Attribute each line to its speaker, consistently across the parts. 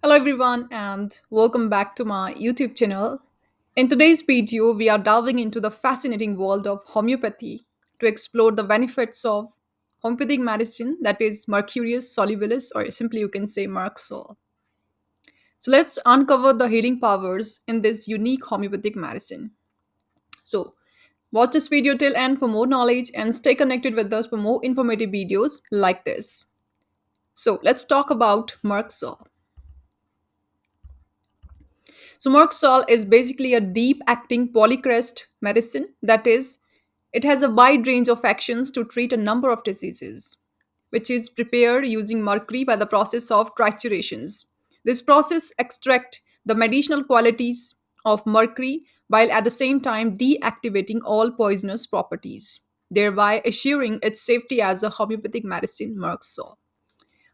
Speaker 1: Hello everyone and welcome back to my YouTube channel. In today's video, we are delving into the fascinating world of homeopathy to explore the benefits of homeopathic medicine, that is Mercurius Solubilis, or simply you can say Merc Sol. So let's uncover the healing powers in this unique homeopathic medicine. So watch this video till end for more knowledge and stay connected with us for more informative videos like this. So let's talk about Merc Sol. So Merc Sol is basically a deep acting polycrest medicine. That is, it has a wide range of actions to treat a number of diseases, which is prepared using mercury by the process of triturations. This process extracts the medicinal qualities of mercury while at the same time deactivating all poisonous properties, thereby assuring its safety as a homeopathic medicine, Merc Sol.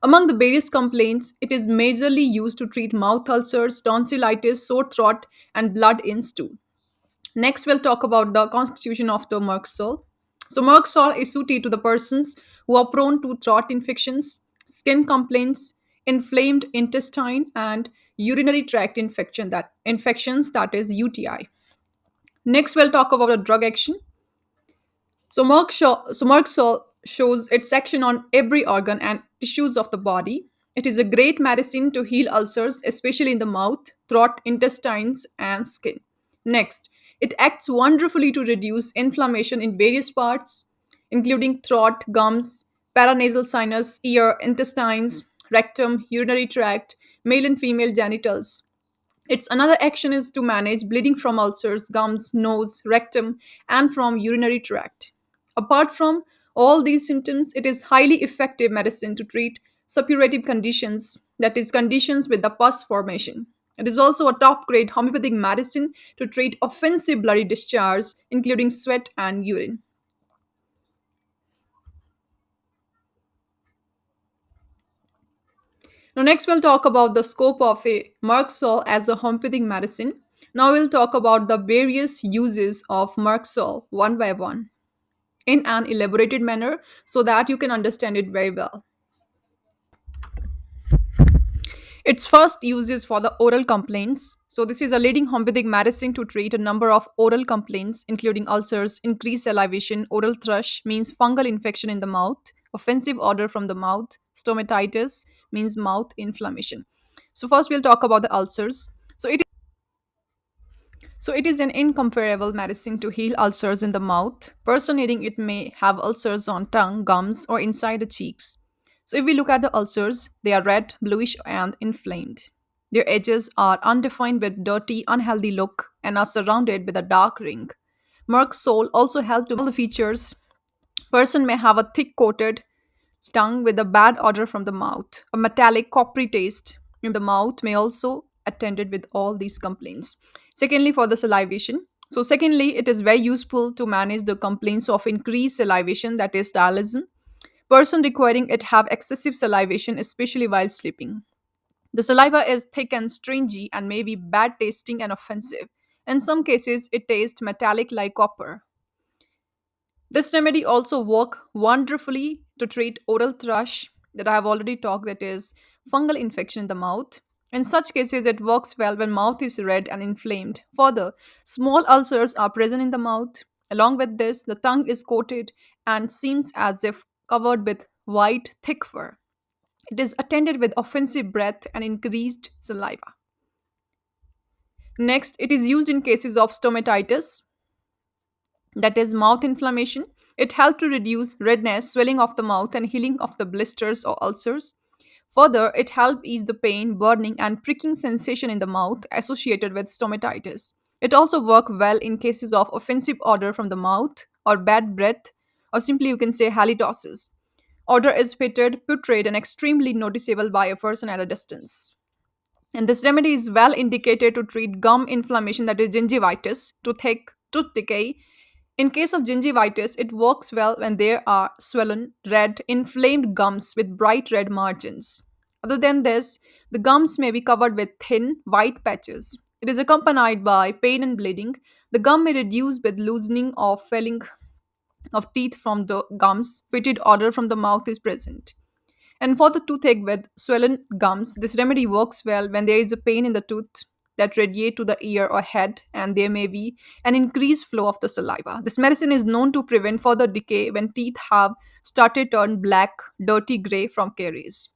Speaker 1: Among the various complaints, it is majorly used to treat mouth ulcers, tonsillitis, sore throat, and blood in stool. Next, we'll talk about the constitution of the Merc Sol. So, Merc Sol is suited to the persons who are prone to throat infections, skin complaints, inflamed intestine, and urinary tract infections, that is UTI. Next, we'll talk about the drug action. Merc Sol shows its action on every organ and tissues of the body. It is a great medicine to heal ulcers, especially in the mouth, throat, intestines, and skin. Next, it acts wonderfully to reduce inflammation in various parts, including throat, gums, paranasal sinus, ear, intestines, rectum, urinary tract, male and female genitals. Its another action is to manage bleeding from ulcers, gums, nose, rectum, and from urinary tract. Apart from all these symptoms, it is highly effective medicine to treat suppurative conditions, that is, conditions with the pus formation. It is also a top grade homeopathic medicine to treat offensive bloody discharge, including sweat and urine. Now, next we'll talk about the scope of a Merc Sol as a homeopathic medicine. Now we'll talk about the various uses of Merc Sol one by one in an elaborated manner so that you can understand it very well. Its first use is for the oral complaints. So, this is a leading homeopathic medicine to treat a number of oral complaints, including ulcers, increased salivation, oral thrush means fungal infection in the mouth, offensive odor from the mouth, stomatitis means mouth inflammation. So, first we'll talk about the ulcers. So it is an incomparable medicine to heal ulcers in the mouth. Person needing it may have ulcers on tongue, gums, or inside the cheeks. So if we look at the ulcers, they are red, bluish, and inflamed. Their edges are undefined with dirty, unhealthy look and are surrounded with a dark ring. Merc Sol also help to the features. Person may have a thick coated tongue with a bad odor from the mouth. A metallic coppery taste in the mouth may also attended with all these complaints. Secondly, for the salivation. So, secondly, it is very useful to manage the complaints of increased salivation, that is dialism. Person requiring it have excessive salivation, especially while sleeping. The saliva is thick and stringy and may be bad tasting and offensive. In some cases, it tastes metallic like copper. This remedy also work wonderfully to treat oral thrush that I have already talked, that is fungal infection in the mouth. In such cases, it works well when mouth is red and inflamed. Further, small ulcers are present in the mouth. Along with this, the tongue is coated and seems as if covered with white, thick fur. It is attended with offensive breath and increased saliva. Next, it is used in cases of stomatitis, that is mouth inflammation. It helps to reduce redness, swelling of the mouth, and healing of the blisters or ulcers. Further, it helps ease the pain, burning, and pricking sensation in the mouth associated with stomatitis. It also works well in cases of offensive odor from the mouth or bad breath, or simply you can say halitosis. Odor is pitted, putrid, and extremely noticeable by a person at a distance. And this remedy is well indicated to treat gum inflammation, that is gingivitis, tooth decay. In case of gingivitis, it works well when there are swollen, red, inflamed gums with bright red margins. Other than this, the gums may be covered with thin, white patches. It is accompanied by pain and bleeding. The gum may reduce with loosening or felling of teeth from the gums. Fetid odor from the mouth is present. And for the toothache with swollen gums, this remedy works well when there is a pain in the tooth that radiate to the ear or head, and there may be an increased flow of the saliva. This medicine is known to prevent further decay when teeth have started turn black, dirty gray from caries.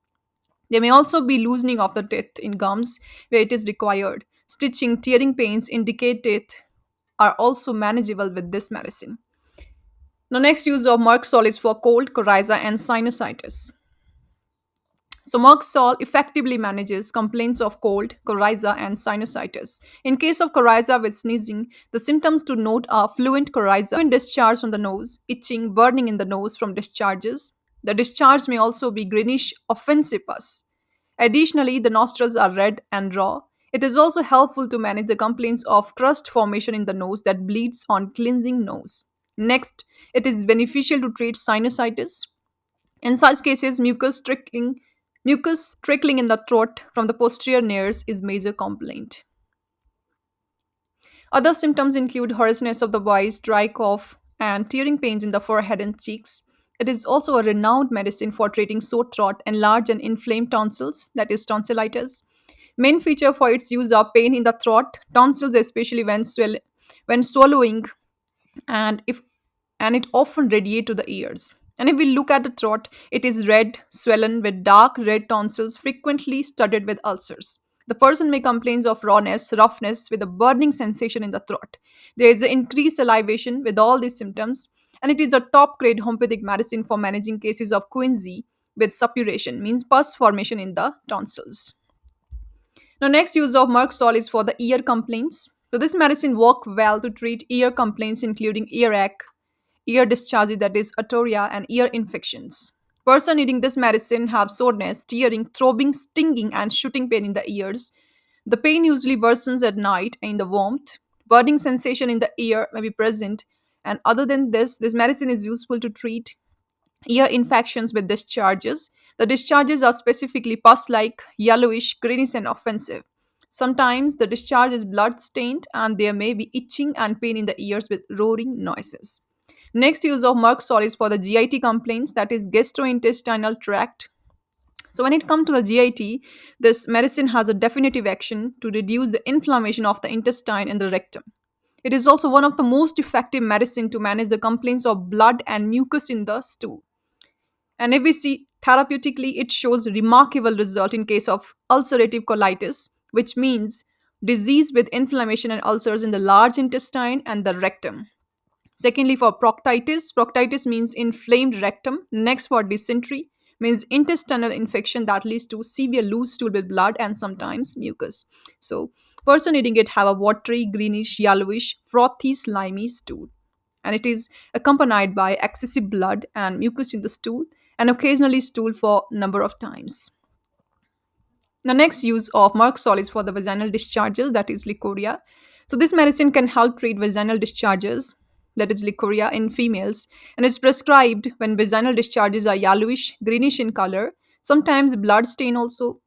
Speaker 1: There may also be loosening of the teeth in gums where it is required. Stitching, tearing pains indicate teeth are also manageable with this medicine. The next use of Merc Sol is for cold, coryza, and sinusitis. So, Merc Sol effectively manages complaints of cold, coryza, and sinusitis. In case of coryza with sneezing, the symptoms to note are fluent coryza, fluent discharge from the nose, itching, burning in the nose from discharges. The discharge may also be greenish offensive pus. Additionally, the nostrils are red and raw. It is also helpful to manage the complaints of crust formation in the nose that bleeds on cleansing nose. Next, it is beneficial to treat sinusitis. In such cases, mucus trickling in the throat from the posterior nares is major complaint. Other symptoms include hoarseness of the voice, dry cough, and tearing pains in the forehead and cheeks. It is also a renowned medicine for treating sore throat and large and inflamed tonsils, that is tonsillitis. Main feature for its use are pain in the throat, tonsils especially when swallowing, and if and it often radiate to the ears. And if we look at the throat, it is red, swollen with dark red tonsils, frequently studded with ulcers. The person may complain of rawness, roughness, with a burning sensation in the throat. There is an increased salivation with all these symptoms, and it is a top grade homeopathic medicine for managing cases of quinsy with suppuration, means pus formation in the tonsils. Now, next use of Merc Sol is for the ear complaints. So, this medicine work well to treat ear complaints, including earache, ear discharges, that is atoria, and ear infections. Person eating this medicine have soreness, tearing, throbbing, stinging, and shooting pain in the ears. The pain usually worsens at night and in the warmth. Burning sensation in the ear may be present. And other than this, this medicine is useful to treat ear infections with discharges. The discharges are specifically pus like, yellowish, greenish, and offensive. Sometimes the discharge is blood stained and there may be itching and pain in the ears with roaring noises. Next use of Merc Sol is for the GIT complaints, that is gastrointestinal tract. So when it comes to the GIT, this medicine has a definitive action to reduce the inflammation of the intestine and the rectum. It is also one of the most effective medicine to manage the complaints of blood and mucus in the stool. And if we see therapeutically, it shows remarkable result in case of ulcerative colitis, which means disease with inflammation and ulcers in the large intestine and the rectum. Secondly, for proctitis, proctitis means inflamed rectum. Next, for dysentery, means intestinal infection that leads to severe loose stool with blood and sometimes mucus. So, person eating it have a watery, greenish, yellowish, frothy, slimy stool, and it is accompanied by excessive blood and mucus in the stool, and occasionally stool for number of times. The next use of Merc Sol is for the vaginal discharges, that is licoria. So this medicine can help treat vaginal discharges, that is licoria, in females, and is prescribed when vaginal discharges are yellowish, greenish in color, sometimes blood stain also.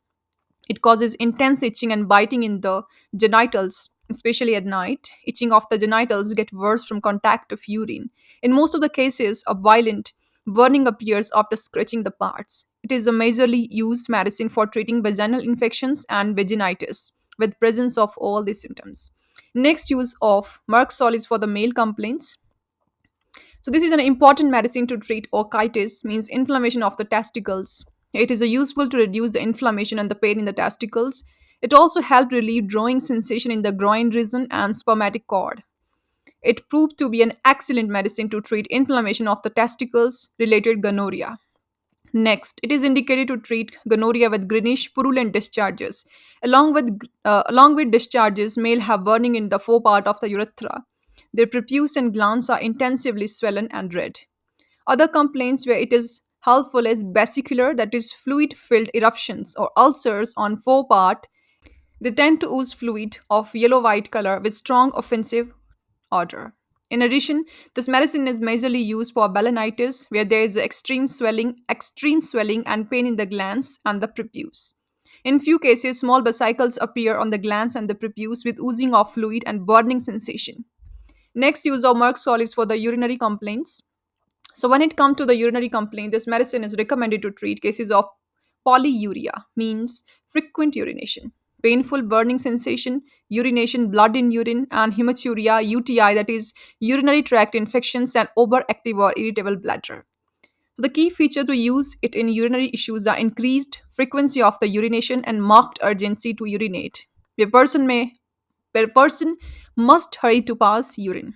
Speaker 1: It causes intense itching and biting in the genitals, especially at night. Itching of the genitals get worse from contact of urine. In most of the cases, a violent burning appears after scratching the parts. It is a majorly used medicine for treating vaginal infections and vaginitis with presence of all these symptoms. Next use of Merc Sol is for the male complaints. So this is an important medicine to treat orchitis, means inflammation of the testicles. It is a useful to reduce the inflammation and the pain in the testicles. It also helped relieve drawing sensation in the groin region and spermatic cord. It proved to be an excellent medicine to treat inflammation of the testicles related gonorrhea. Next, it is indicated to treat gonorrhea with greenish purulent discharges. Along with discharges, male have burning in the forepart of the urethra. Their prepuce and glands are intensively swollen and red. Other complaints where it is helpful is vesicular, that is fluid-filled eruptions or ulcers on forepart. They tend to ooze fluid of yellow-white color with strong offensive odor. In addition, this medicine is majorly used for balanitis, where there is extreme swelling and pain in the glands and the prepuce. In few cases, small vesicles appear on the glands and the prepuce with oozing of fluid and burning sensation. Next use of Merc Sol is for the urinary complaints. So when it comes to the urinary complaint, this medicine is recommended to treat cases of polyuria means frequent urination, painful burning sensation, urination, blood in urine, and hematuria, UTI, that is urinary tract infections, and overactive or irritable bladder. So the key feature to use it in urinary issues are increased frequency of the urination and marked urgency to urinate. A person must hurry to pass urine.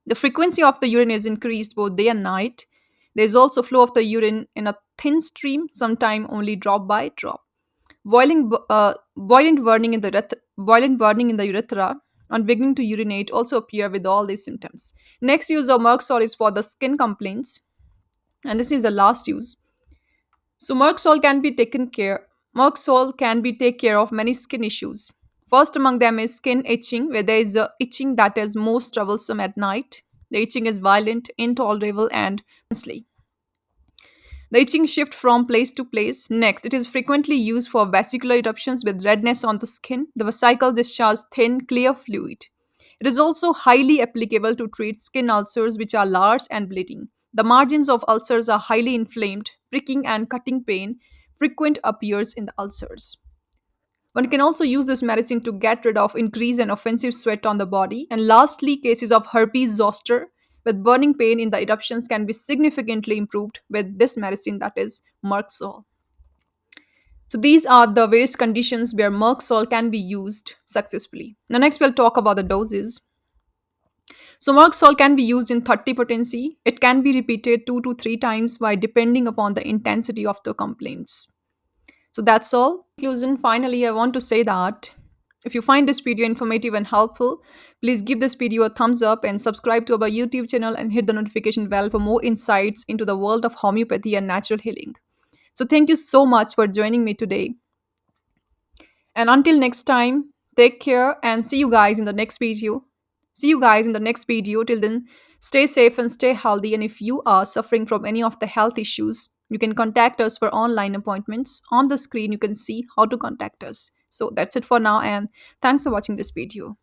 Speaker 1: The frequency of the urine is increased both day and night. There is also flow of the urine in a thin stream, sometime only drop by drop. Violent burning in the urethra on beginning to urinate also appear with all these symptoms. Next use of Merc Sol is for the skin complaints, and this is the last use. So Merc Sol can be take care of many skin issues. First among them is skin itching, where there is a itching that is most troublesome at night. The itching is violent, intolerable, and intensely. The itching shift from place to place. Next, it is frequently used for vesicular eruptions with redness on the skin. The vesicles discharge thin, clear fluid. It is also highly applicable to treat skin ulcers which are large and bleeding. The margins of ulcers are highly inflamed, pricking and cutting pain frequent appears in the ulcers. One can also use this medicine to get rid of increased and offensive sweat on the body. And lastly, cases of herpes zoster with burning pain in the eruptions can be significantly improved with this medicine, that is Merc Sol. So these are the various conditions where Merc Sol can be used successfully. Now next we'll talk about the doses. So Merc Sol can be used in 30 potency. It can be repeated 2 to 3 times by depending upon the intensity of the complaints. So that's all. Conclusion, finally, I want to say that if you find this video informative and helpful, please give this video a thumbs up and subscribe to our YouTube channel and hit the notification bell for more insights into the world of homeopathy and natural healing. So thank you so much for joining me today. And until next time, take care and see you guys in the next video. See you guys in the next video. Till then, stay safe and stay healthy. And if you are suffering from any of the health issues, you can contact us for online appointments. On the screen, you can see how to contact us. So that's it for now, and thanks for watching this video.